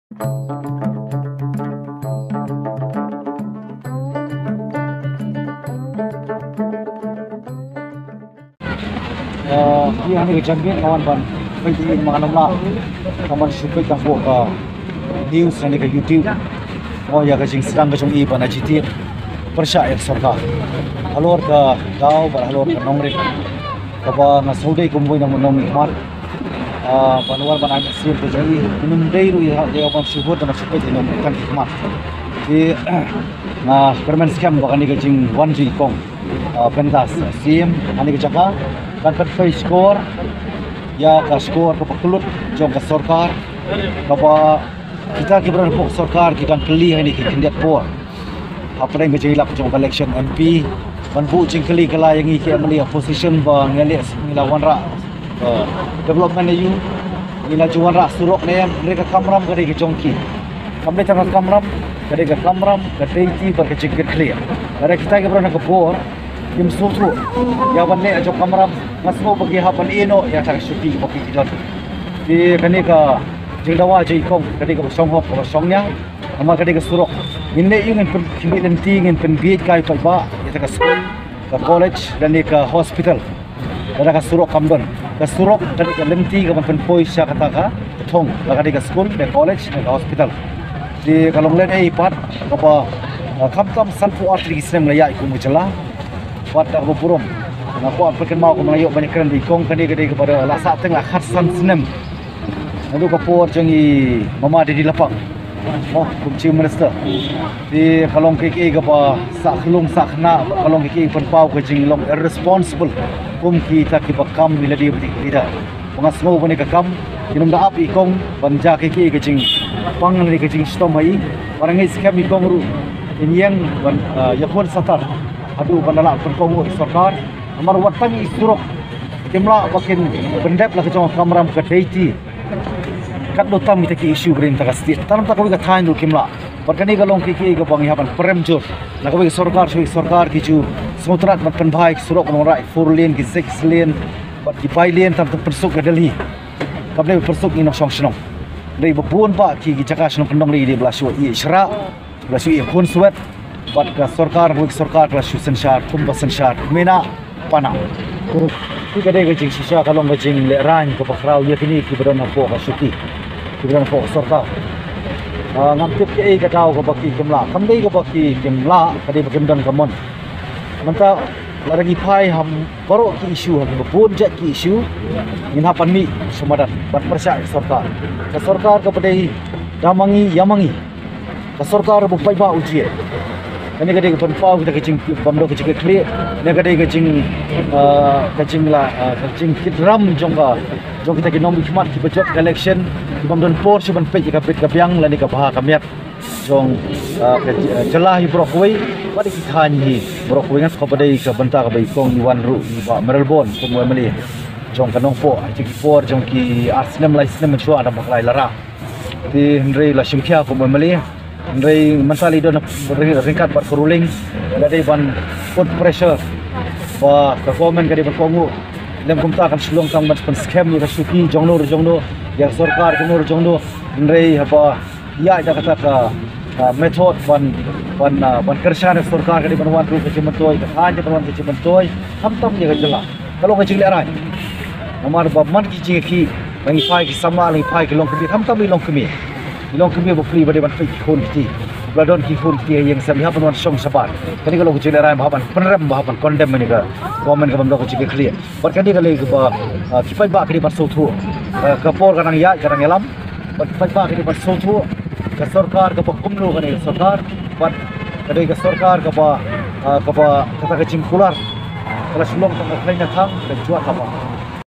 Yang ini kejadian kawan ban penting mengenal lah kawan suka tangguh news yang ke YouTube. Oh ya kecing sedang kecung iban ajitir persya eksorka halor ke gau halor ke nongrik kapa ngasudai kumbui namun nomikmat panual ban anak sir tu jadi minum dairu ya dia ban syukur dan syukur di nomikkan hikmat di permen scam bahkan di kecing 1G kong pentas sim ani kecaka kan face score ya ka score ke pekelut jom ke sorkar kapa kita kibran pok sorkar kita keli ini kindiat por apa yang kejilap jom election MP banbu jing keli kala yang iki amli opposition bang ngelik ngelawan ra development you ila juan ra surok ne mereka kamram kari ke jongki kamle tang kamram kari ke kamram ke deiti ber ke jingkit clear ada kita kibran ke por tim sutu ya ban ne jom kamram ngasmo bagi hapan ino ya tak syuti bagi kita di kani ka jing dawa jai kong kadi ka song hok ka songnya ama kadi ka surok inne yung pen kimi lenti ngin pen biit kai pa ba ita ka school ka college dan ni ka hospital ada ka surok kamdon ka surok kadi ka lenti ka pen poi sya kata ka thong kadi ka school ka college ka hospital di kalong len ai pat ka pa kamtam sanpu atri kisem laya iku mujala pat ka burum na ko perken mau ko malayok banyak keren di kong kadi kepada lasa teng la khat san sinem lalu kapur jangi mama di lapang oh kunci minister di kalong kiki apa saklung sakna kalong kiki penpau ke jing long irresponsible kita ki bakam bila dia betik tidak pengasmo bani kakam kinum da api kong banja kiki ke jing pang ni ke jing stomai orang is kami kong ru inyang yakun satar adu bandala perkong sarkar amar watang isurok kimla bakin bendep lah ke jong kamram ke deiti kat do tam kita isu berita kasih tanam tak kau ikat thain dulu kimla perkani galong kiki ke bangi hapan premjur nak kau ikat sorkar kiju semutrat makan baik surok norai 4 lane ke 6 lane bat ki 5 lane tam persuk ke Delhi kabne persuk ino song snong dei bebun pak ki jaka snong kendong dei belashu i isra belashu i pun suat bat ka sorkar belashu sensyar kumba sensyar mena pana ki kadai ke jing sisa kalong ke jing le ran ke pakrau ya kini ki bedon po ka syuti kibran po sorta ngamtip ke ka daw ka baki kimla kamdei ka baki kimla kadi bakimdan kamon manta laragi pai ham baro ki isu ham bepun jak ki isu in hapan mi sumadan bat persya sorta ka sorkar ka pedai damangi yamangi ka sorkar bu pai ba uji kani kadi ka penpau kita kecing bamdo kecing clear ne kadi kecing kitram jongga jong kita kinom hikmat ki bejot election ki bamdon por si ban pe ka pet ka biang lani ka baha kamyat jong celah hi brokoi wadi ki thanyi brokoi ngas ko badai ka banta ka bai kong iwan ru ni ba Melbourne ko mo mali jong kanong po ki por jong ki arsenal lai sinem chua ada baklai lara ti ndrei la simkhia ko mo mali ndrei mansali don ringkat bat ruling gadai ban put pressure ba performance kadi berkongu lem kumta kan sulung tang ban scam ni kasuki jongno yang sorkar jongno ndrei apa ya da kata ka method ban kersana sorkar kadi ban wan ru ke cimantoi ka hanya ban ke cimantoi tam ni ka jela kalau ke jile arai nomor ba man ki ki bangi pai ki sama li pai ki long kemi tam long kemi bo free bade ban fai khon ki bladon ki khon ki yang sami ha ban song sabar kani kalau ke jile arai bahaban penrem bahaban condemn ni ka komen ka ban do ke clear bar kani ka le ba ki pai ba kini ban sotu ka por kanang ya kanang elam bar pai ba kini ban sotu ka sorkar ka kumno kani sorkar bat kadi ka sorkar ka ba kata kecing kular kalau sebelum tanggal lain datang dan jual apa